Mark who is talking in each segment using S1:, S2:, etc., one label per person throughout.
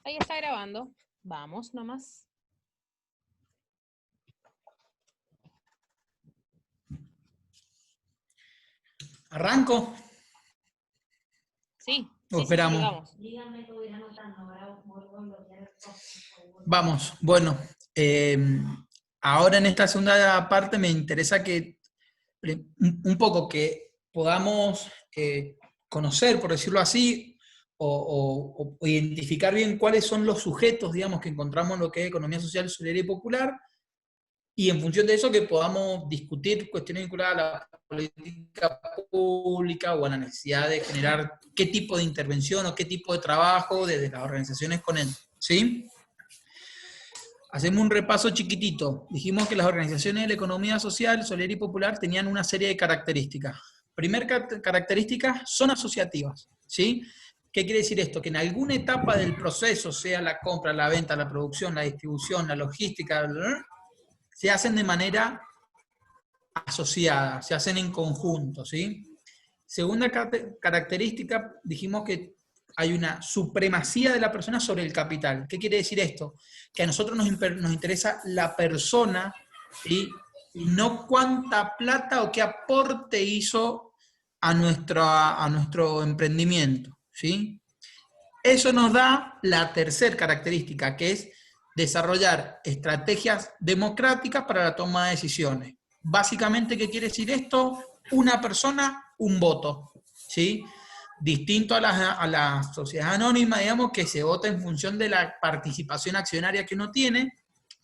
S1: Ahí está grabando. Vamos nomás.
S2: ¿Arranco?
S1: Sí,
S2: ¿O
S1: sí,
S2: esperamos?
S1: vamos.
S2: Vamos, bueno. Ahora en esta segunda parte me interesa que un poco que podamos conocer, por decirlo así, o identificar bien cuáles son los sujetos, digamos, que encontramos en lo que es economía social, solidaria y popular, y en función de eso que podamos discutir cuestiones vinculadas a la política pública o a la necesidad de generar qué tipo de intervención o qué tipo de trabajo desde las organizaciones con él, ¿sí? Hacemos un repaso chiquitito. Dijimos que las organizaciones de la economía social, solidaria y popular tenían una serie de características. Primera característica, son asociativas, ¿sí? ¿Qué quiere decir esto? Que en alguna etapa del proceso, sea la compra, la venta, la producción, la distribución, la logística, se hacen de manera asociada, se hacen en conjunto, ¿sí? Segunda característica, dijimos que hay una supremacía de la persona sobre el capital. ¿Qué quiere decir esto? Que a nosotros nos interesa la persona, ¿sí? Y no cuánta plata o qué aporte hizo a nuestro emprendimiento, ¿sí? Eso nos da la tercera característica, que es desarrollar estrategias democráticas para la toma de decisiones. Básicamente, ¿qué quiere decir esto? Una persona, un voto, ¿sí? Distinto a la sociedad anónima, digamos, que se vota en función de la participación accionaria que uno tiene.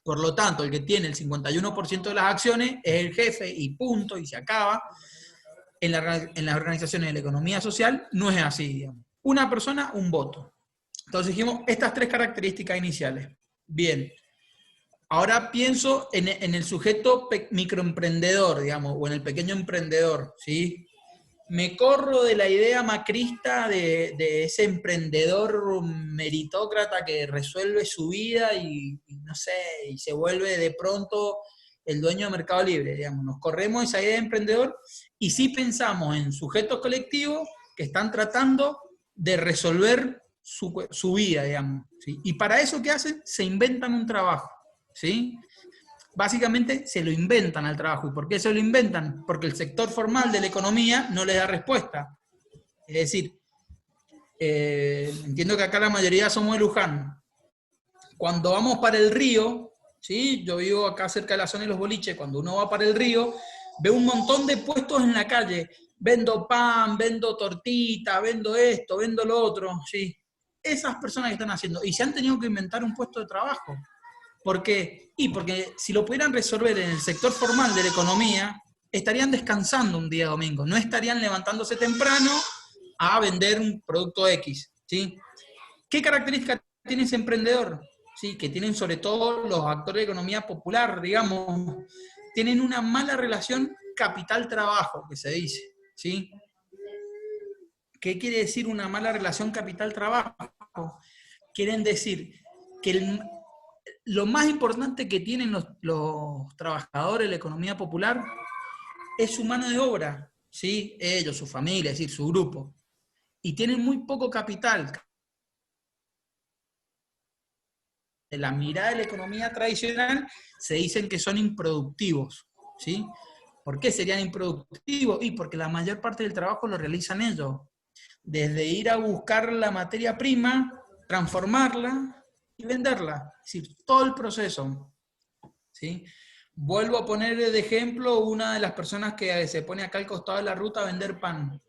S2: Por lo tanto, el que tiene el 51% de las acciones es el jefe y punto, y se acaba. En las organizaciones de la economía social no es así, digamos. Una persona, un voto. Entonces dijimos estas tres características iniciales. Bien, ahora pienso en el sujeto microemprendedor, digamos, o en el pequeño emprendedor, ¿sí? Me corro de la idea macrista de ese emprendedor meritócrata que resuelve su vida y no sé, y se vuelve de pronto el dueño de Mercado Libre, digamos. Nos corremos esa idea de emprendedor y sí pensamos en sujetos colectivos que están tratando de resolver su vida, digamos, ¿sí? Y para eso, ¿qué hacen? Se inventan un trabajo, ¿sí? Básicamente se lo inventan al trabajo. ¿Y por qué se lo inventan? Porque el sector formal de la economía no les da respuesta. Es decir, entiendo que acá la mayoría somos de Luján. Cuando vamos para el río, ¿sí? Yo vivo acá cerca de la zona de los boliches, cuando uno va para el río, ve un montón de puestos en la calle. Vendo pan, vendo tortita, vendo esto, vendo lo otro, ¿sí? Esas personas que están haciendo, y se han tenido que inventar un puesto de trabajo. ¿Por qué? Y porque si lo pudieran resolver en el sector formal de la economía, estarían descansando un día domingo, no estarían levantándose temprano a vender un producto X, ¿sí? ¿Qué características tiene ese emprendedor? ¿Sí? Que tienen sobre todo los actores de economía popular, digamos, tienen una mala relación capital-trabajo, que se dice, ¿sí? ¿Qué quiere decir una mala relación capital-trabajo? Quieren decir que lo más importante que tienen los trabajadores de la economía popular es su mano de obra, ¿sí? Ellos, su familia, es decir, su grupo. Y tienen muy poco capital. De la mirada de la economía tradicional se dicen que son improductivos, ¿sí? ¿Por qué serían improductivos? Y porque la mayor parte del trabajo lo realizan ellos. Desde ir a buscar la materia prima, transformarla y venderla. Es decir, todo el proceso, ¿sí? Vuelvo a poner de ejemplo una de las personas que se pone acá al costado de la ruta a vender pan.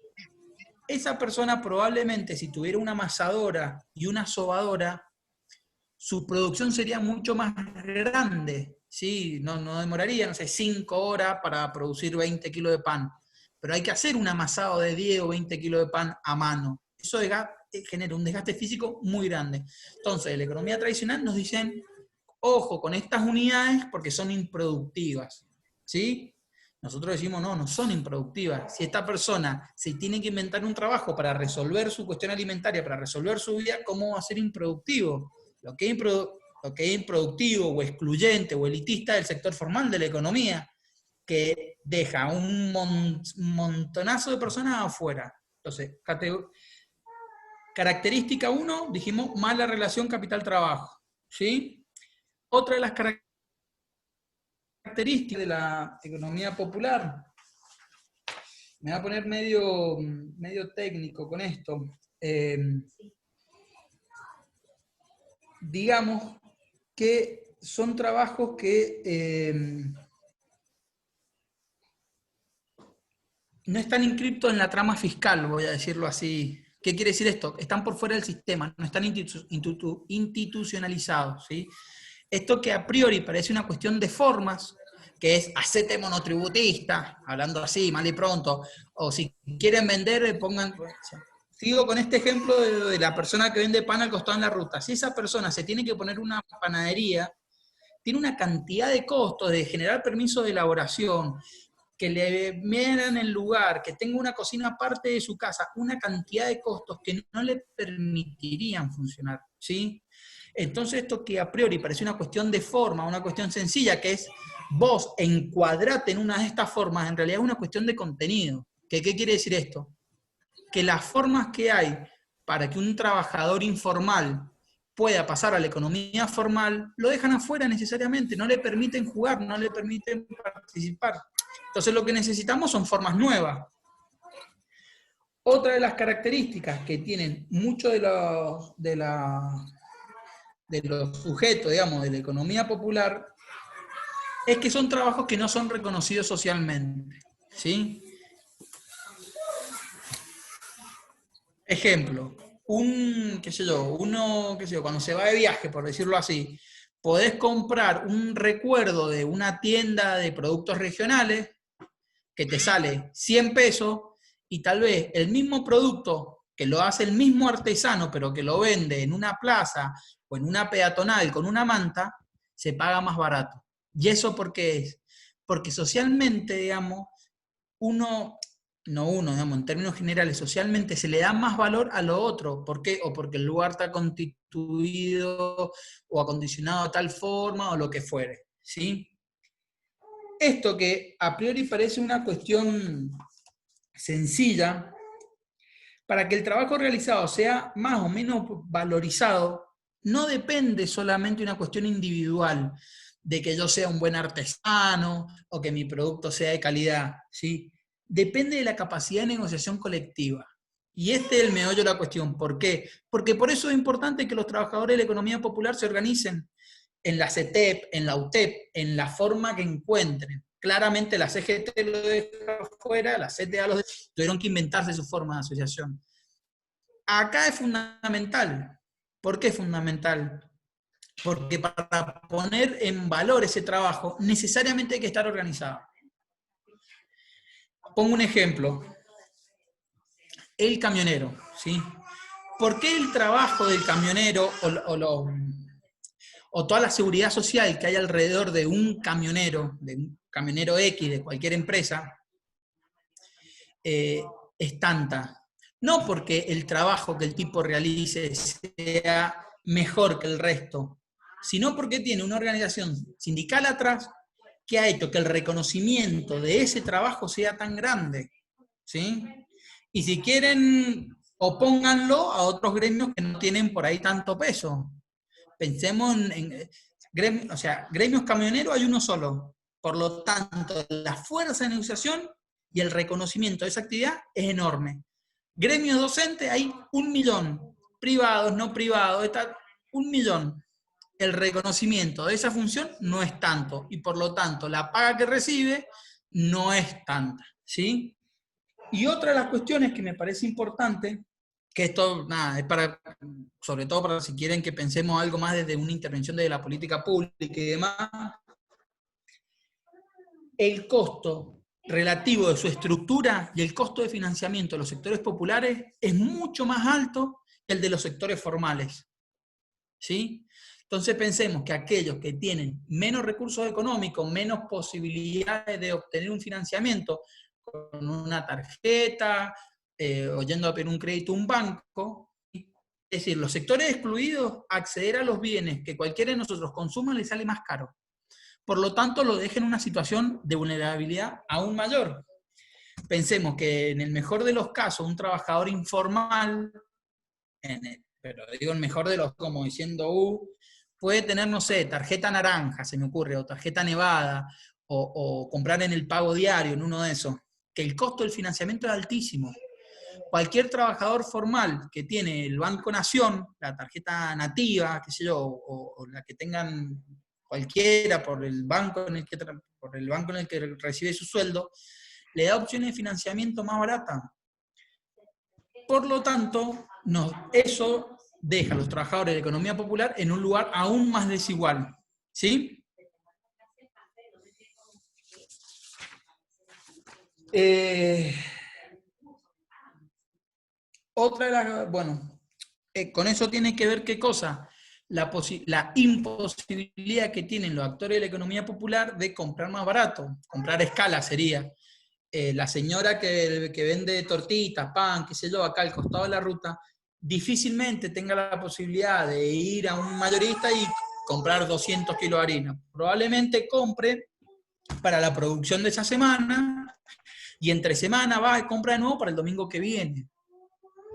S2: Esa persona probablemente, si tuviera una amasadora y una sobadora, su producción sería mucho más grande, ¿sí? No demoraría, no sé, 5 horas para producir 20 kilos de pan. Pero hay que hacer un amasado de 10 o 20 kilos de pan a mano. Eso genera un desgaste físico muy grande. Entonces, en la economía tradicional nos dicen, ojo con estas unidades porque son improductivas, ¿sí? Nosotros decimos, no son improductivas. Si esta persona se tiene que inventar un trabajo para resolver su cuestión alimentaria, para resolver su vida, ¿cómo va a ser improductivo? Lo que es improductivo o excluyente o elitista del sector formal de la economía, que deja un montonazo de personas afuera. Entonces, Característica 1, dijimos, mala relación capital-trabajo, ¿sí? Otra de las características de la economía popular, me voy a poner medio técnico con esto, digamos que son trabajos que no están inscriptos en la trama fiscal, voy a decirlo así. ¿Qué quiere decir esto? Están por fuera del sistema, no están institucionalizados, ¿sí? Esto que a priori parece una cuestión de formas, que es hacete monotributista, hablando así, mal y pronto, o si quieren vender, pongan... Sigo con este ejemplo de la persona que vende pan al costado en la ruta. Si esa persona se tiene que poner una panadería, tiene una cantidad de costos de generar permiso de elaboración, que le miren el lugar, que tenga una cocina aparte de su casa, una cantidad de costos que no le permitirían funcionar, ¿sí? Entonces esto que a priori parece una cuestión de forma, una cuestión sencilla, que es vos encuadrate en una de estas formas, en realidad es una cuestión de contenido. ¿Qué quiere decir esto? Que las formas que hay para que un trabajador informal pueda pasar a la economía formal, lo dejan afuera necesariamente, no le permiten jugar, no le permiten participar. Entonces lo que necesitamos son formas nuevas. Otra de las características que tienen muchos de los sujetos, digamos, de la economía popular, es que son trabajos que no son reconocidos socialmente, ¿sí? Ejemplo, cuando se va de viaje, por decirlo así, podés comprar un recuerdo de una tienda de productos regionales que te sale 100 pesos y tal vez el mismo producto que lo hace el mismo artesano, pero que lo vende en una plaza o en una peatonal con una manta, se paga más barato. ¿Y eso por qué es? Porque socialmente, digamos, digamos, en términos generales, socialmente se le da más valor a lo otro. ¿Por qué? O porque el lugar está constituido o acondicionado de tal forma o lo que fuere, ¿sí? Esto que a priori parece una cuestión sencilla, para que el trabajo realizado sea más o menos valorizado, no depende solamente de una cuestión individual, de que yo sea un buen artesano o que mi producto sea de calidad, ¿sí? Depende de la capacidad de negociación colectiva. Y este es el meollo de la cuestión. ¿Por qué? Porque por eso es importante que los trabajadores de la economía popular se organicen en la CETEP, en la UTEP, en la forma que encuentren. Claramente la CGT lo deja fuera, la CTA tuvieron que inventarse su forma de asociación. Acá es fundamental. ¿Por qué es fundamental? Porque para poner en valor ese trabajo, necesariamente hay que estar organizado. Pongo un ejemplo. El camionero, ¿sí? ¿Por qué el trabajo del camionero o toda la seguridad social que hay alrededor de un camionero X de cualquier empresa, es tanta? No porque el trabajo que el tipo realice sea mejor que el resto, sino porque tiene una organización sindical atrás que ha hecho que el reconocimiento de ese trabajo sea tan grande, ¿sí? Y si quieren, opónganlo a otros gremios que no tienen por ahí tanto peso. Pensemos gremios camioneros hay uno solo. Por lo tanto, la fuerza de negociación y el reconocimiento de esa actividad es enorme. Gremios docentes hay 1 millón. Privados, no privados, está 1 millón. El reconocimiento de esa función no es tanto. Y por lo tanto, la paga que recibe no es tanta, ¿sí? Y otra de las cuestiones que me parece importante, que esto, nada, es sobre todo para si quieren que pensemos algo más desde una intervención de la política pública y demás, el costo relativo de su estructura y el costo de financiamiento de los sectores populares es mucho más alto que el de los sectores formales, ¿sí? Entonces pensemos que aquellos que tienen menos recursos económicos, menos posibilidades de obtener un financiamiento con una tarjeta, o yendo a pedir un crédito a un banco, es decir, los sectores excluidos, acceder a los bienes que cualquiera de nosotros consuma les sale más caro. Por lo tanto, lo deja en una situación de vulnerabilidad aún mayor. Pensemos que en el mejor de los casos, un trabajador informal pero digo el mejor de los, como diciendo, puede tener, no sé, tarjeta naranja, se me ocurre, o tarjeta nevada, o comprar en el pago diario, en uno de esos, que el costo del financiamiento es altísimo. Cualquier trabajador formal que tiene el Banco Nación, la tarjeta nativa, qué sé yo, o la que tengan cualquiera por el banco en el que recibe su sueldo, le da opciones de financiamiento más baratas. Por lo tanto, eso deja a los trabajadores de la economía popular en un lugar aún más desigual. ¿Sí? Otra de las, bueno, con eso tiene que ver qué cosa, la imposibilidad que tienen los actores de la economía popular de comprar más barato, comprar a escala sería. La señora que vende tortitas, pan, qué sé yo, acá al costado de la ruta, difícilmente tenga la posibilidad de ir a un mayorista y comprar 200 kilos de harina. Probablemente compre para la producción de esa semana y entre semana va y compra de nuevo para el domingo que viene.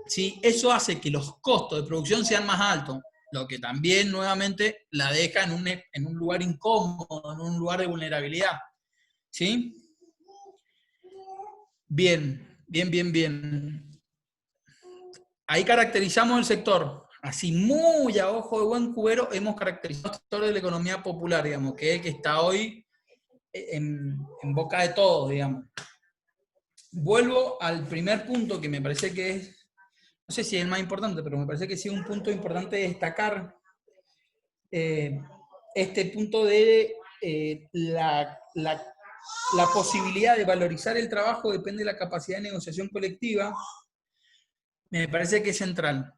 S2: ¿Sí? Eso hace que los costos de producción sean más altos, lo que también nuevamente la deja en un lugar incómodo, en un lugar de vulnerabilidad. ¿Sí? Bien, bien, bien, bien. Ahí caracterizamos el sector. Así muy a ojo de buen cubero hemos caracterizado el sector de la economía popular, digamos, que es el que está hoy en boca de todos, digamos. Vuelvo al primer punto que me parece que es, no sé si es el más importante, pero me parece que sí es un punto importante de destacar, este punto de la posibilidad de valorizar el trabajo depende de la capacidad de negociación colectiva, me parece que es central.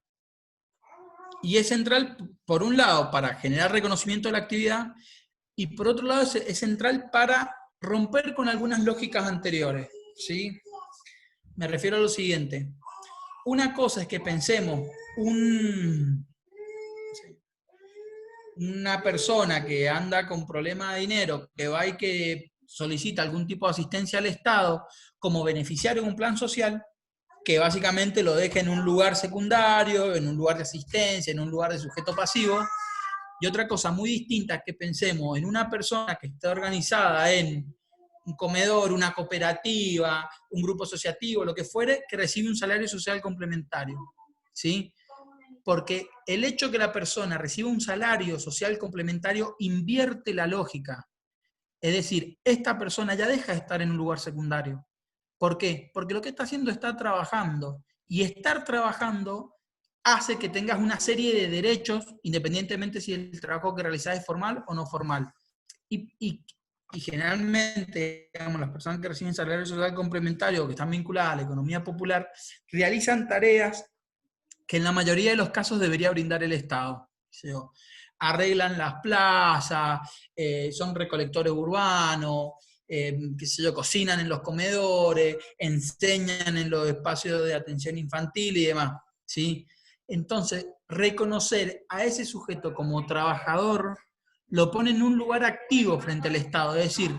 S2: Y es central, por un lado, para generar reconocimiento de la actividad, y por otro lado, es central para romper con algunas lógicas anteriores, ¿sí? Me refiero a lo siguiente. Una cosa es que pensemos una persona que anda con problema de dinero, que va y que solicita algún tipo de asistencia al Estado como beneficiario de un plan social, que básicamente lo deja en un lugar secundario, en un lugar de asistencia, en un lugar de sujeto pasivo. Y otra cosa muy distinta es que pensemos en una persona que está organizada en un comedor, una cooperativa, un grupo asociativo, lo que fuere, que recibe un salario social complementario. ¿Sí? Porque el hecho que la persona reciba un salario social complementario invierte la lógica. Es decir, esta persona ya deja de estar en un lugar secundario. ¿Por qué? Porque lo que está haciendo está trabajando. Y estar trabajando hace que tengas una serie de derechos, independientemente si el trabajo que realizas es formal o no formal. Y generalmente, digamos, las personas que reciben salario social complementario o que están vinculadas a la economía popular, realizan tareas que en la mayoría de los casos debería brindar el Estado. Arreglan las plazas, son recolectores urbanos, qué sé yo, cocinan en los comedores, enseñan en los espacios de atención infantil y demás, ¿sí? Entonces, reconocer a ese sujeto como trabajador lo pone en un lugar activo frente al Estado, es decir,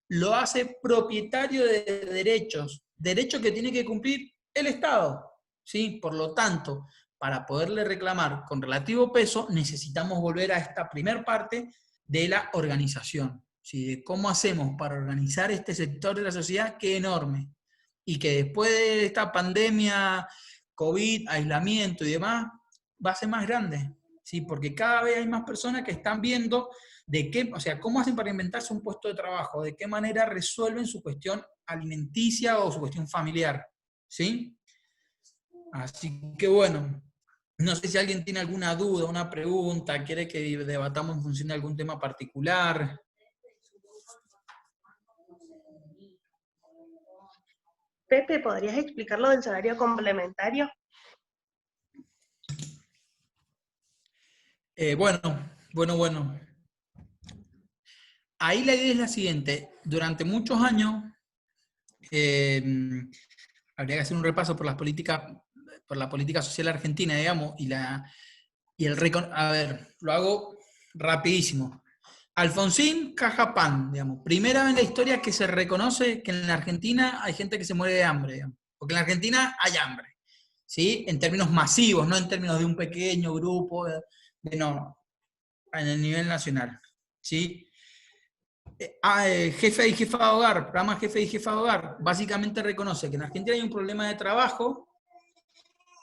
S2: lo hace propietario de derechos que tiene que cumplir el Estado, ¿sí? Por lo tanto, para poderle reclamar con relativo peso, necesitamos volver a esta primer parte de la organización, ¿sí? De cómo hacemos para organizar este sector de la sociedad que es enorme y que después de esta pandemia, COVID, aislamiento y demás, va a ser más grande, ¿sí? Porque cada vez hay más personas que están viendo cómo hacen para inventarse un puesto de trabajo, de qué manera resuelven su cuestión alimenticia o su cuestión familiar, ¿sí? Así que bueno, no sé si alguien tiene alguna duda, una pregunta, quiere que debatamos en función de algún tema particular.
S3: Pepe, ¿podrías explicar lo del salario complementario?
S2: Bueno. Ahí la idea es la siguiente. Durante muchos años, habría que hacer un repaso por la política social argentina, digamos, a ver, lo hago rapidísimo. Alfonsín Cajapán, digamos, primera vez en la historia que se reconoce que en la Argentina hay gente que se muere de hambre, digamos, porque en la Argentina hay hambre. ¿sí? En términos masivos, no en términos de un pequeño grupo, no, en el nivel nacional, ¿sí? Jefe y jefa de hogar, programa jefe y jefa de hogar, básicamente reconoce que en Argentina hay un problema de trabajo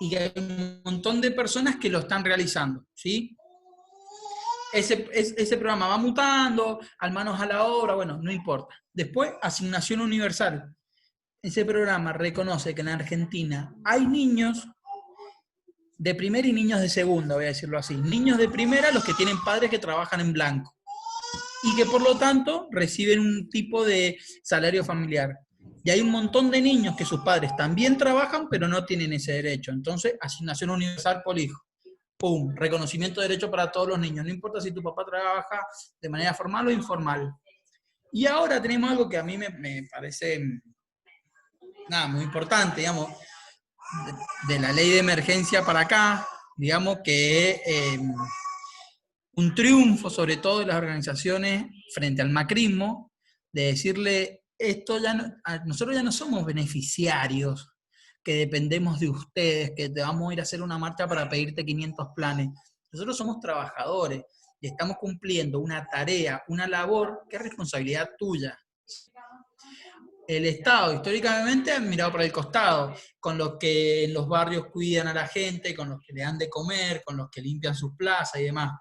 S2: y que hay un montón de personas que lo están realizando, ¿sí? Ese programa va mutando, al manos a la obra, bueno, no importa. Después, asignación universal. Ese programa reconoce que en Argentina hay niños de primera y niños de segunda, voy a decirlo así. Niños de primera, los que tienen padres que trabajan en blanco y que por lo tanto reciben un tipo de salario familiar. Y hay un montón de niños que sus padres también trabajan, pero no tienen ese derecho. Entonces, asignación universal por hijo. ¡Pum! Reconocimiento de derecho para todos los niños. No importa si tu papá trabaja de manera formal o informal. Y ahora tenemos algo que a mí me parece muy importante, digamos, de la ley de emergencia para acá, digamos que un triunfo sobre todo de las organizaciones frente al macrismo, de decirle, esto ya no, nosotros ya no somos beneficiarios, que dependemos de ustedes, que te vamos a ir a hacer una marcha para pedirte 500 planes. Nosotros somos trabajadores y estamos cumpliendo una tarea, una labor que es responsabilidad tuya. El Estado históricamente ha mirado para el costado, con los que en los barrios cuidan a la gente, con los que le dan de comer, con los que limpian sus plazas y demás.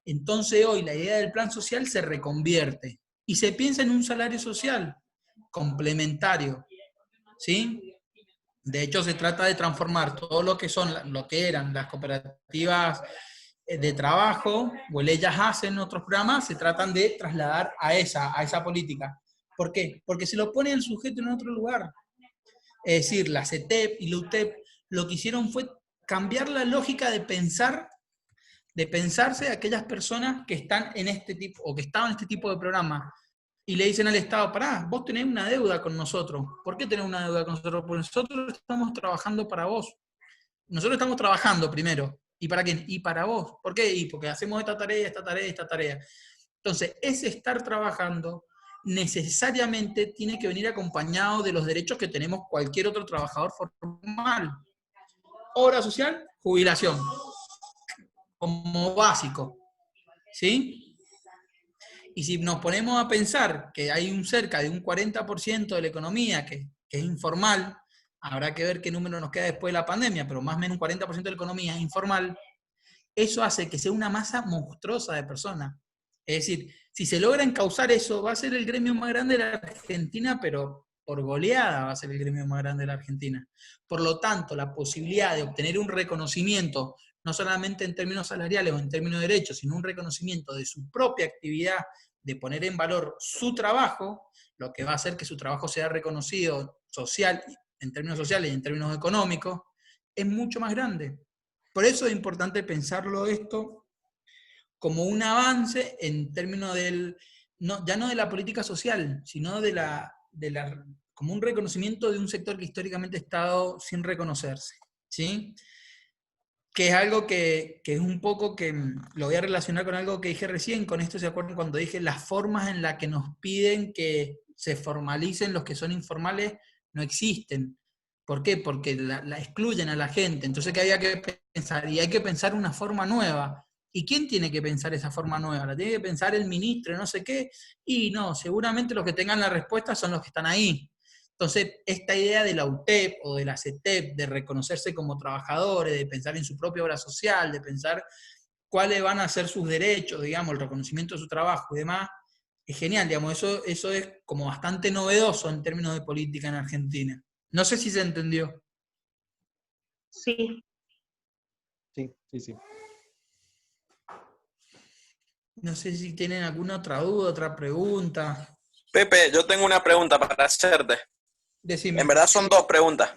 S2: Entonces hoy la idea del plan social se reconvierte y se piensa en un salario social complementario, ¿sí? De hecho, se trata de transformar todo lo que son, lo que eran las cooperativas de trabajo, o ellas hacen otros programas, se tratan de trasladar a esa política. ¿Por qué? Porque se lo pone el sujeto en otro lugar. Es decir, la CETEP y la UTEP lo que hicieron fue cambiar la lógica de pensarse a aquellas personas que están en este tipo, o que estaban en este tipo de programas, y le dicen al Estado, pará, vos tenés una deuda con nosotros. ¿Por qué tenés una deuda con nosotros? Porque nosotros estamos trabajando para vos. Nosotros estamos trabajando primero. ¿Y para quién? Y para vos. ¿Por qué? Y porque hacemos esta tarea, esta tarea, esta tarea. Entonces, ese estar trabajando necesariamente tiene que venir acompañado de los derechos que tenemos cualquier otro trabajador formal. Obra social, jubilación, como básico. ¿Sí? Y si nos ponemos a pensar que hay un cerca de un 40% de la economía que es informal, habrá que ver qué número nos queda después de la pandemia, pero más o menos un 40% de la economía es informal, eso hace que sea una masa monstruosa de personas. Es decir, si se logra encauzar eso, va a ser el gremio más grande de la Argentina, pero por goleada va a ser el gremio más grande de la Argentina. Por lo tanto, la posibilidad de obtener un reconocimiento, no solamente en términos salariales o en términos de derechos, sino un reconocimiento de su propia actividad, de poner en valor su trabajo, lo que va a hacer que su trabajo sea reconocido social, en términos sociales y en términos económicos, es mucho más grande. Por eso es importante pensarlo esto como un avance en términos del, no, ya no de la política social, sino como un reconocimiento de un sector que históricamente ha estado sin reconocerse, ¿sí? Que es algo que es un poco que lo voy a relacionar con algo que dije recién, con esto se acuerdan cuando dije las formas en las que nos piden que se formalicen los que son informales no existen. ¿Por qué? Porque la excluyen a la gente. Entonces, ¿qué había que pensar? Y hay que pensar una forma nueva. ¿Y quién tiene que pensar esa forma nueva? La tiene que pensar el ministro, no sé qué. Y no, seguramente los que tengan la respuesta son los que están ahí. Entonces, esta idea de la UTEP o de la CETEP, de reconocerse como trabajadores, de pensar en su propia obra social, de pensar cuáles van a ser sus derechos, digamos, el reconocimiento de su trabajo y demás, es genial, digamos, eso es como bastante novedoso en términos de política en Argentina. No sé si se entendió.
S3: Sí.
S4: Sí, sí, sí.
S2: No sé si tienen alguna otra duda, otra pregunta.
S5: Pepe, yo tengo una pregunta para hacerte.
S2: Decime.
S5: En verdad son dos preguntas.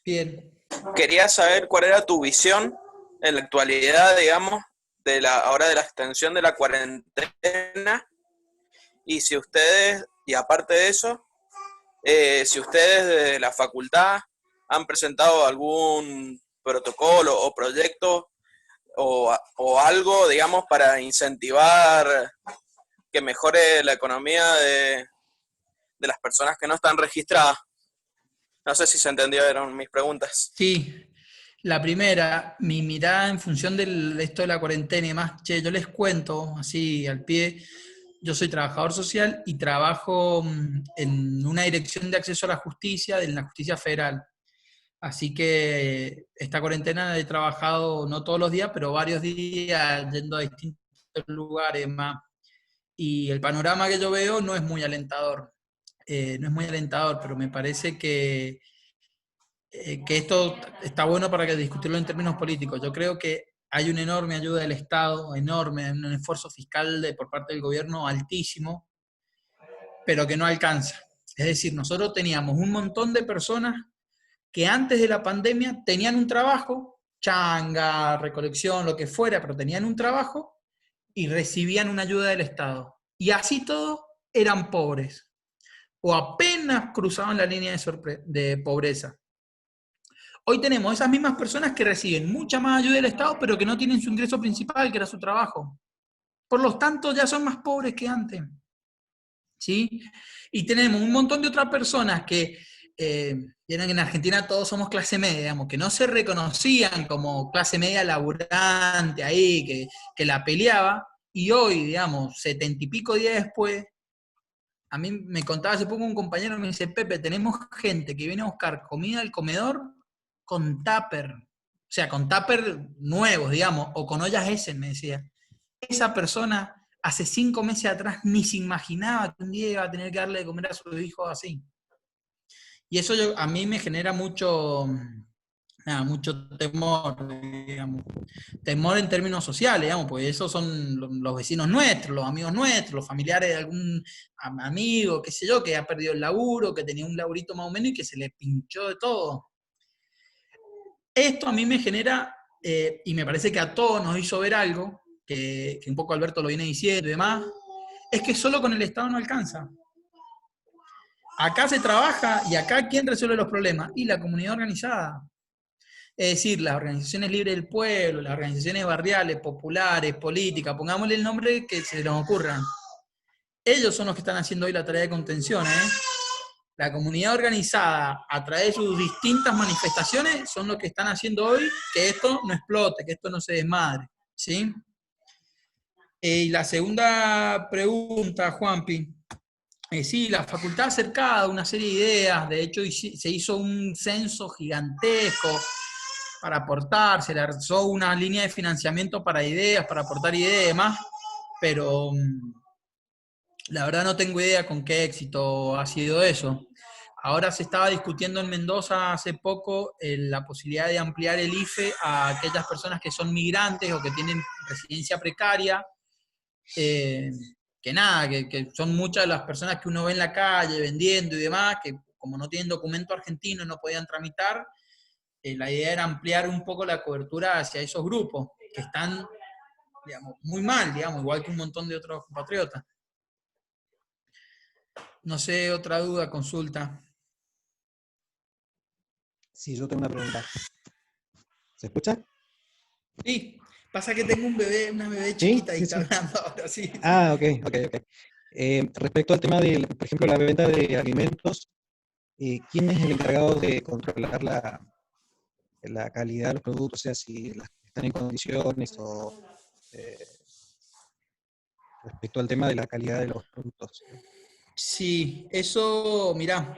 S2: Bien.
S5: Quería saber cuál era tu visión en la actualidad, digamos, ahora de la extensión de la cuarentena, y si ustedes, y aparte de eso, si ustedes de la facultad han presentado algún protocolo o proyecto o algo, digamos, para incentivar que mejore la economía de las personas que no están registradas. No sé si se entendieron mis preguntas.
S2: Sí. La primera, mi mirada en función de esto de la cuarentena y demás, che, yo les cuento así al pie, yo soy trabajador social y trabajo en una dirección de acceso a la justicia, de la justicia federal. Así que esta cuarentena he trabajado, no todos los días, pero varios días yendo a distintos lugares más. Y el panorama que yo veo no es muy alentador. No es muy alentador, pero me parece que esto está bueno para que discutirlo en términos políticos. Yo creo que hay una enorme ayuda del Estado, enorme, un esfuerzo fiscal por parte del gobierno altísimo, pero que no alcanza. Es decir, nosotros teníamos un montón de personas que antes de la pandemia tenían un trabajo, changa, recolección, lo que fuera, pero tenían un trabajo y recibían una ayuda del Estado. Y así todos eran pobres, o apenas cruzaban la línea de pobreza. Hoy tenemos esas mismas personas que reciben mucha más ayuda del Estado, pero que no tienen su ingreso principal, que era su trabajo. Por lo tanto, ya son más pobres que antes. ¿Sí? Y tenemos un montón de otras personas que, vieron que en Argentina todos somos clase media, digamos, que no se reconocían como clase media laburante ahí, que la peleaba, y hoy, digamos, 70 y pico días después, a mí me contaba hace poco un compañero, me dice, Pepe, tenemos gente que viene a buscar comida al comedor con tupper, o sea, con tupper nuevos, digamos, o con ollas Essen, me decía. Esa persona hace 5 meses atrás ni se imaginaba que un día iba a tener que darle de comer a sus hijos así. Y eso a mí me genera mucho temor, digamos. Temor en términos sociales, digamos, porque esos son los vecinos nuestros, los amigos nuestros, los familiares de algún amigo, qué sé yo, que ha perdido el laburo, que tenía un laburito más o menos y que se le pinchó de todo. Esto a mí me genera, y me parece que a todos nos hizo ver algo, que un poco Alberto lo viene diciendo y demás, es que solo con el Estado no alcanza. Acá se trabaja y acá ¿quién resuelve los problemas? Y la comunidad organizada. Es decir, las organizaciones libres del pueblo, las organizaciones barriales, populares, políticas, pongámosle el nombre que se nos ocurra. Ellos son los que están haciendo hoy la tarea de contención, ¿eh? La comunidad organizada, a través de sus distintas manifestaciones, son los que están haciendo hoy que esto no explote, que esto no se desmadre, ¿sí? Y la segunda pregunta, Juanpi. Sí, la facultad ha acercado una serie de ideas, de hecho se hizo un censo gigantesco para aportar, se lanzó una línea de financiamiento para ideas, para aportar ideas y demás, pero la verdad no tengo idea con qué éxito ha sido eso. Ahora se estaba discutiendo en Mendoza hace poco la posibilidad de ampliar el IFE a aquellas personas que son migrantes o que tienen residencia precaria, que son muchas de las personas que uno ve en la calle vendiendo y demás, que como no tienen documento argentino no podían tramitar. La idea era ampliar un poco la cobertura hacia esos grupos, que están, digamos, muy mal, digamos, igual que un montón de otros compatriotas. No sé, otra duda, consulta.
S4: Sí, yo tengo una pregunta. ¿Se escucha?
S2: Sí, pasa que tengo una bebé
S4: ¿Sí?
S2: chiquita y
S4: Sí,
S2: está
S4: sí.
S2: hablando ahora, sí.
S4: Ah, ok. Respecto al tema de, por ejemplo, la venta de alimentos, ¿quién es el encargado de controlar la calidad de los productos? O sea, si están en condiciones o respecto al tema de la calidad de los productos.
S2: Sí, eso, mirá,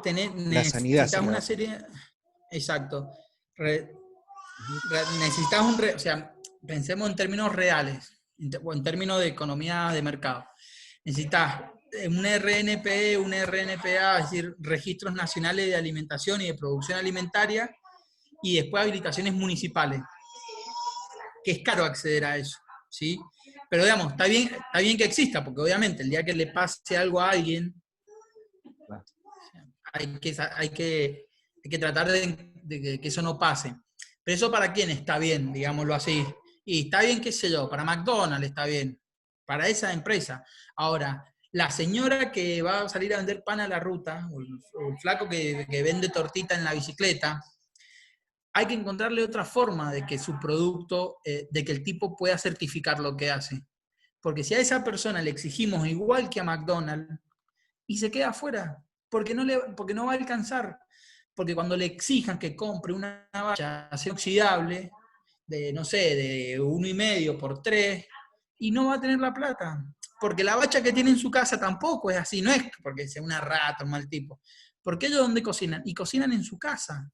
S4: La sanidad
S2: necesitas
S4: sería.
S2: una serie, exacto, necesitas o sea, pensemos en términos reales, o en términos de economía de mercado. Necesitas un RNP, un RNPA, es decir, Registros Nacionales de Alimentación y de Producción Alimentaria, y después habilitaciones municipales, que es caro acceder a eso, ¿sí? Pero digamos, está bien que exista, porque obviamente el día que le pase algo a alguien, hay que tratar de que eso no pase. Pero eso para quién está bien, digámoslo así. Y está bien, qué sé yo, para McDonald's está bien, para esa empresa. Ahora, la señora que va a salir a vender pan a la ruta, o el flaco que vende tortita en la bicicleta, hay que encontrarle otra forma de que su producto, de que el tipo pueda certificar lo que hace. Porque si a esa persona le exigimos igual que a McDonald's, y se queda afuera, porque no va a alcanzar. porque cuando le exijan que compre una bacha acero inoxidable, de, no sé, de 1,5 por 3, y no va a tener la plata. Porque la bacha que tiene en su casa tampoco es así, no es porque sea una rata, un mal tipo. Porque ellos ¿dónde cocinan? Y cocinan en su casa.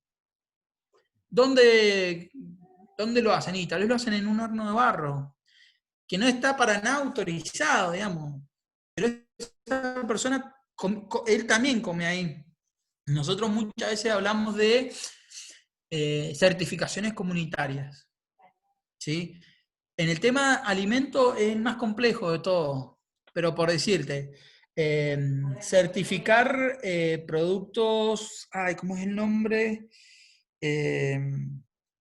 S2: ¿Dónde lo hacen? Y tal vez lo hacen en un horno de barro, que no está para nada autorizado, digamos. Pero esa persona, él también come ahí. Nosotros muchas veces hablamos de certificaciones comunitarias, ¿sí? En el tema alimento es el más complejo de todo, pero por decirte, certificar productos, ay, ¿cómo es el nombre? Eh,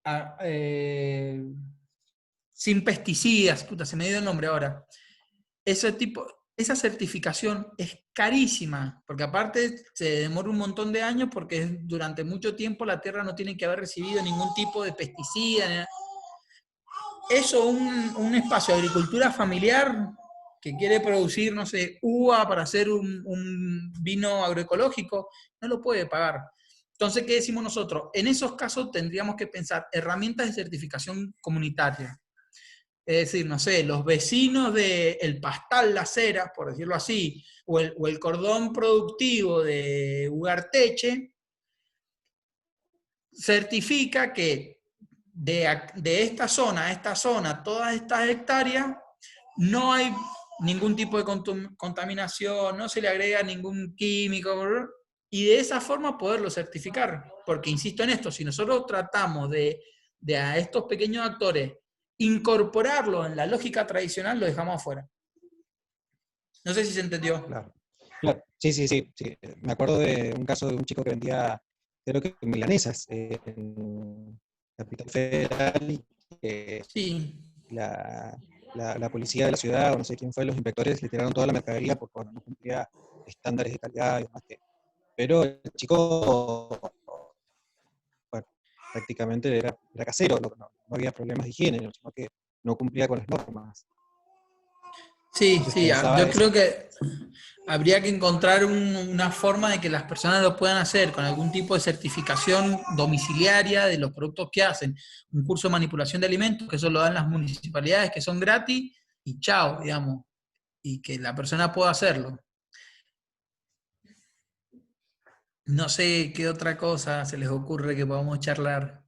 S2: ah, eh, Sin pesticidas, puta, se me dio el nombre ahora. Esa certificación es carísima, porque aparte se demora un montón de años porque durante mucho tiempo la tierra no tiene que haber recibido ningún tipo de pesticida. Eso, un espacio de agricultura familiar que quiere producir, no sé, uva para hacer un vino agroecológico, no lo puede pagar. Entonces, ¿qué decimos nosotros? En esos casos tendríamos que pensar herramientas de certificación comunitaria. Es decir, no sé, los vecinos de El Pastal Las Heras, por decirlo así, o el cordón productivo de Ugarteche, certifica que de esta zona a esta zona, todas estas hectáreas, no hay ningún tipo de contaminación, no se le agrega ningún químico, y de esa forma poderlo certificar. Porque insisto en esto, si nosotros tratamos de a estos pequeños actores incorporarlo en la lógica tradicional, lo dejamos afuera. No sé si se entendió.
S4: Claro. Claro. Sí, sí, sí, sí. Me acuerdo de un caso de un chico que vendía, creo que milanesas en Capital Federal, y que
S2: Sí,
S4: la policía de la ciudad, o no sé quién fue, los inspectores le tiraron toda la mercadería porque bueno, no cumplía estándares de calidad y demás. Pero el chico, bueno, prácticamente era casero, no había problemas de higiene, sino que no cumplía con las normas.
S2: sí,
S4: Entonces
S2: sí.
S4: pensaba
S2: Yo
S4: eso.
S2: creo que habría que encontrar una forma de que las personas lo puedan hacer con algún tipo de certificación domiciliaria de los productos que hacen. Un curso de manipulación de alimentos, que eso lo dan las municipalidades, que son gratis, y chao, digamos. Y que la persona pueda hacerlo. No sé qué otra cosa se les ocurre que podamos charlar.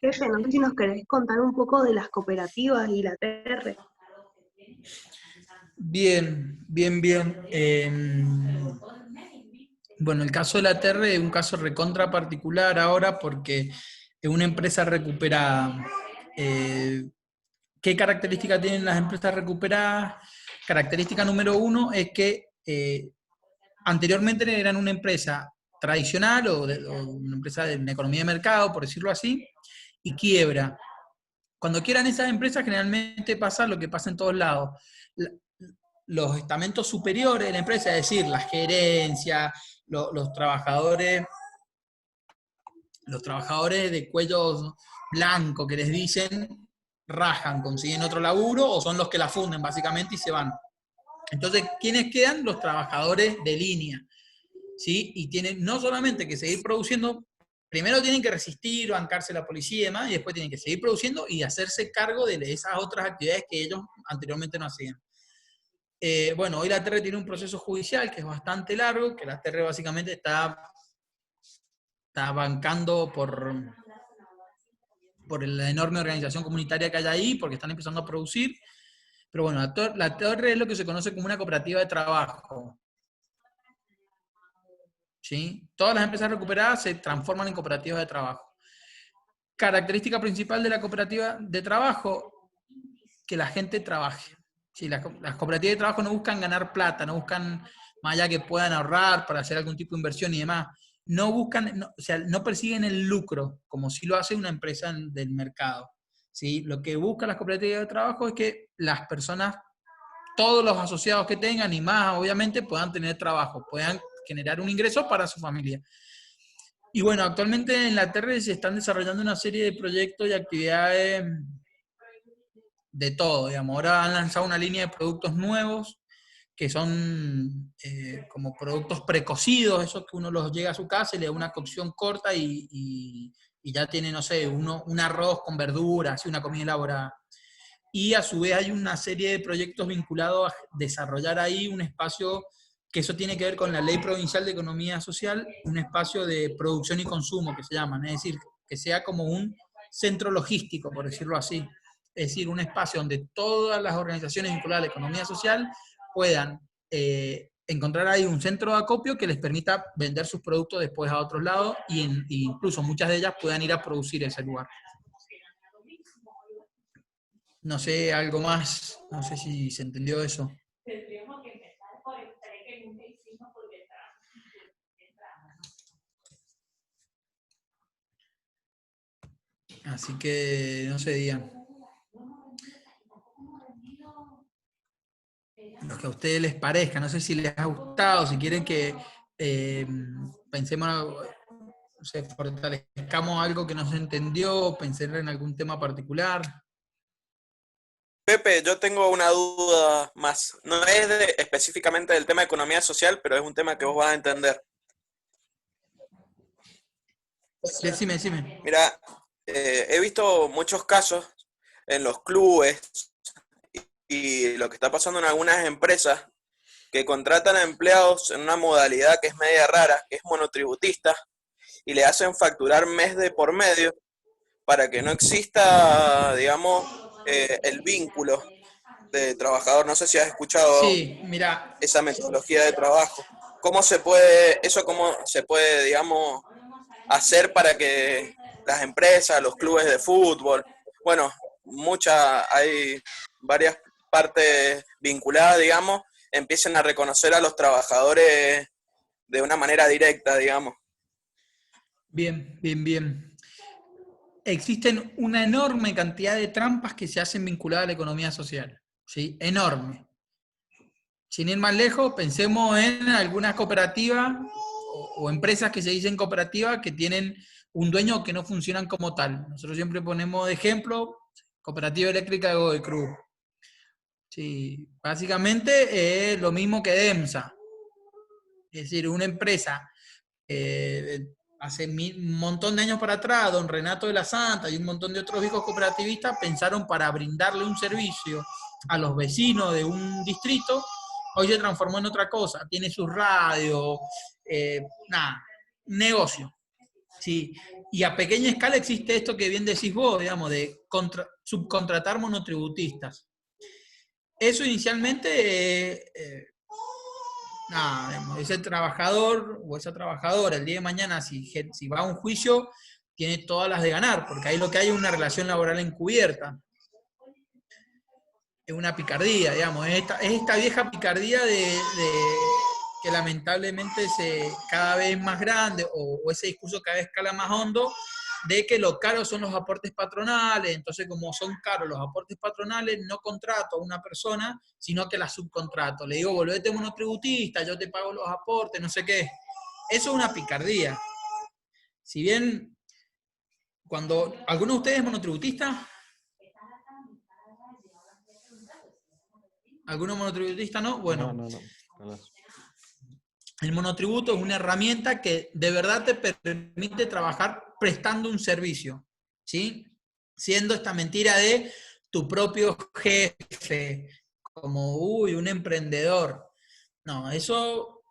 S3: Jefe, no sé si nos querés contar un poco de las cooperativas y la TR.
S2: Bien, bien, bien. Bueno, el caso de la TR es un caso recontra particular ahora porque es una empresa recuperada. ¿Qué características tienen las empresas recuperadas? Característica número uno es que anteriormente eran una empresa tradicional o una empresa de una economía de mercado, por decirlo así, y quiebra. Cuando quieran esas empresas, generalmente pasa lo que pasa en todos lados. Los estamentos superiores de la empresa, es decir, la gerencia, los trabajadores de cuello blanco que les dicen, rajan, consiguen otro laburo o son los que la funden básicamente y se van. Entonces, ¿quiénes quedan? Los trabajadores de línea, ¿sí? Y tienen no solamente que seguir produciendo, primero tienen que resistir, bancarse la policía y demás, y después tienen que seguir produciendo y hacerse cargo de esas otras actividades que ellos anteriormente no hacían. Bueno, hoy la TR tiene un proceso judicial que es bastante largo, que la TR básicamente está bancando por la enorme organización comunitaria que hay ahí, porque están empezando a producir. Pero bueno, la TR es lo que se conoce como una cooperativa de trabajo. ¿Sí? Todas las empresas recuperadas se transforman en cooperativas de trabajo. Característica principal de la cooperativa de trabajo, que la gente trabaje. ¿Sí? Las cooperativas de trabajo no buscan ganar plata, no buscan más allá que puedan ahorrar para hacer algún tipo de inversión y demás. No buscan, o sea, no persiguen el lucro, como si lo hace una empresa del mercado. ¿Sí? Lo que buscan las cooperativas de trabajo es que las personas, todos los asociados que tengan y más, obviamente, puedan tener trabajo, puedan generar un ingreso para su familia. Y bueno, actualmente en la TR se están desarrollando una serie de proyectos y actividades de todo, digamos. Ahora han lanzado una línea de productos nuevos que son como productos precocidos, esos que uno los llega a su casa y le da una cocción corta y ya tiene, no sé, un arroz con verduras y una comida elaborada. Y a su vez hay una serie de proyectos vinculados a desarrollar ahí un espacio que eso tiene que ver con la Ley Provincial de Economía Social, un espacio de producción y consumo que se llaman, es decir, que sea como un centro logístico, por decirlo así. Es decir, un espacio donde todas las organizaciones vinculadas a la economía social puedan encontrar ahí un centro de acopio que les permita vender sus productos después a otros lados y incluso muchas de ellas puedan ir a producir a ese lugar. No sé, algo más, no sé si se entendió eso. Así que, no sé, digan. Lo que a ustedes les parezca, no sé si les ha gustado, si quieren que pensemos, no sé, fortalezcamos algo que no se entendió, pensar en algún tema particular.
S5: Pepe, yo tengo una duda más. No es específicamente del tema de economía social, pero es un tema que vos vas a entender.
S2: Decime.
S5: Mira, he visto muchos casos en los clubes y lo que está pasando en algunas empresas que contratan a empleados en una modalidad que es media rara, que es monotributista, y le hacen facturar mes de por medio para que no exista, digamos, el vínculo de trabajador. No sé si has escuchado
S2: Sí, mira,
S5: esa metodología de trabajo. ¿Cómo se puede, digamos, hacer para que las empresas, los clubes de fútbol, bueno, hay varias partes vinculadas, digamos, empiecen a reconocer a los trabajadores de una manera directa, digamos?
S2: bien. Existen una enorme cantidad de trampas que se hacen vinculadas a la economía social, ¿sí? Enorme. Sin ir más lejos, pensemos en algunas cooperativas o empresas que se dicen cooperativas que tienen un dueño que no funcionan como tal. Nosotros siempre ponemos de ejemplo Cooperativa Eléctrica de Godoy Cruz. Sí, básicamente es lo mismo que DEMSA. Es decir, una empresa hace un montón de años para atrás, don Renato de la Santa y un montón de otros viejos cooperativistas pensaron para brindarle un servicio a los vecinos de un distrito, hoy se transformó en otra cosa, tiene sus radios, negocio. Sí. Y a pequeña escala existe esto que bien decís vos, digamos, de subcontratar monotributistas. Eso inicialmente digamos, ese trabajador o esa trabajadora el día de mañana, si va a un juicio, tiene todas las de ganar, porque ahí lo que hay es una relación laboral encubierta. Es una picardía, digamos, es esta vieja picardía que lamentablemente cada vez más grande, o ese discurso cada vez escala más hondo, de que lo caro son los aportes patronales, entonces como son caros los aportes patronales, no contrato a una persona, sino que la subcontrato. Le digo, volvete monotributista, yo te pago los aportes, no sé qué. Eso es una picardía. Si bien, cuando ¿alguno de ustedes es monotributista? ¿Alguno monotributista no? Bueno.
S4: No.
S2: El monotributo es una herramienta que de verdad te permite trabajar prestando un servicio, ¿sí? Siendo esta mentira de tu propio jefe, como, un emprendedor. No, eso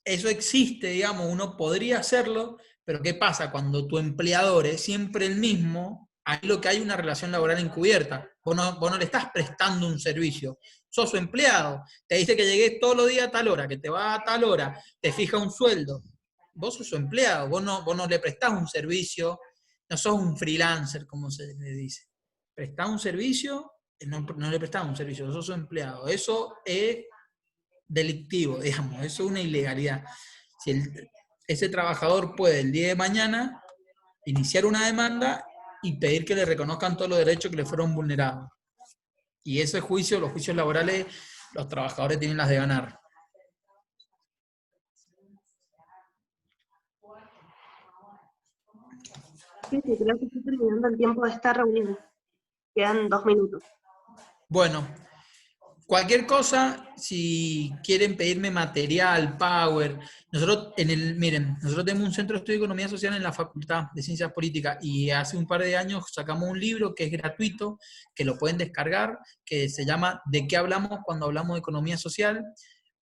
S2: existe, digamos, uno podría hacerlo, pero ¿qué pasa? Cuando tu empleador es siempre el mismo, ahí lo que hay es una relación laboral encubierta. Vos no le estás prestando un servicio, sos su empleado, te dice que llegues todos los días a tal hora, que te va a tal hora, te fija un sueldo. Vos sos su empleado, vos no le prestás un servicio, no sos un freelancer, como se le dice. Prestás un servicio, no le prestás un servicio, vos sos su empleado. Eso es delictivo, digamos, eso es una ilegalidad. Si ese trabajador puede el día de mañana iniciar una demanda y pedir que le reconozcan todos los derechos que le fueron vulnerados. Y ese juicio, los juicios laborales, los trabajadores tienen las de ganar.
S3: Sí, sí, creo que estoy terminando el tiempo de esta reunión. Quedan 2 minutos.
S2: Bueno, cualquier cosa, si quieren pedirme material, Power, miren, nosotros tenemos un centro de estudio de economía social en la Facultad de Ciencias Políticas y hace un par de años sacamos un libro que es gratuito, que lo pueden descargar, que se llama ¿De qué hablamos cuando hablamos de economía social?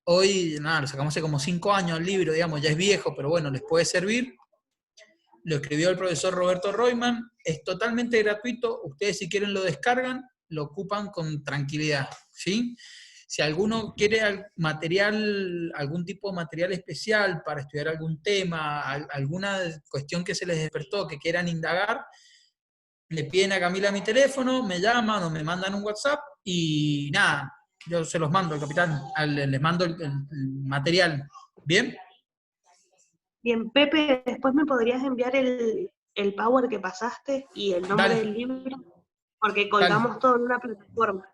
S2: Hoy, nada, lo sacamos hace como 5 años el libro, digamos, ya es viejo, pero bueno, les puede servir. Lo escribió el profesor Roberto Royman, es totalmente gratuito, ustedes si quieren lo descargan, lo ocupan con tranquilidad, ¿sí? Si alguno quiere material, algún tipo de material especial para estudiar algún tema, alguna cuestión que se les despertó, que quieran indagar, le piden a Camila mi teléfono, me llaman o me mandan un WhatsApp y nada, yo se los mando al capitán, les mando el material. ¿Bien?
S3: Bien, Pepe, después me podrías enviar el Power que pasaste y el nombre
S2: Dale,
S3: del libro, porque
S2: dale.
S3: colgamos todo en una plataforma.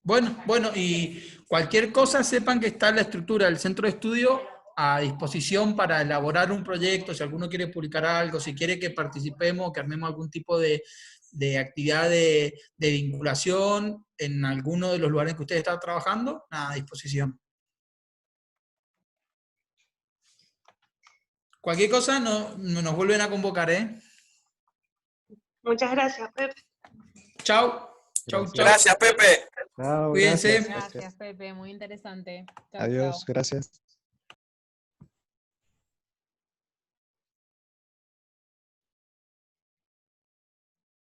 S2: Bueno, y cualquier cosa sepan que está la estructura del centro de estudio a disposición para elaborar un proyecto, si alguno quiere publicar algo, si quiere que participemos, que armemos algún tipo de actividad de vinculación en alguno de los lugares que ustedes están trabajando, a disposición. Cualquier cosa nos vuelven a convocar, ¿eh?
S3: Muchas gracias, Pepe.
S2: Chau.
S5: Gracias, Pepe.
S4: Chao,
S2: Cuídense.
S4: gracias.
S1: Gracias, Pepe, muy interesante. Chao,
S4: Adiós,
S1: chao.
S4: gracias.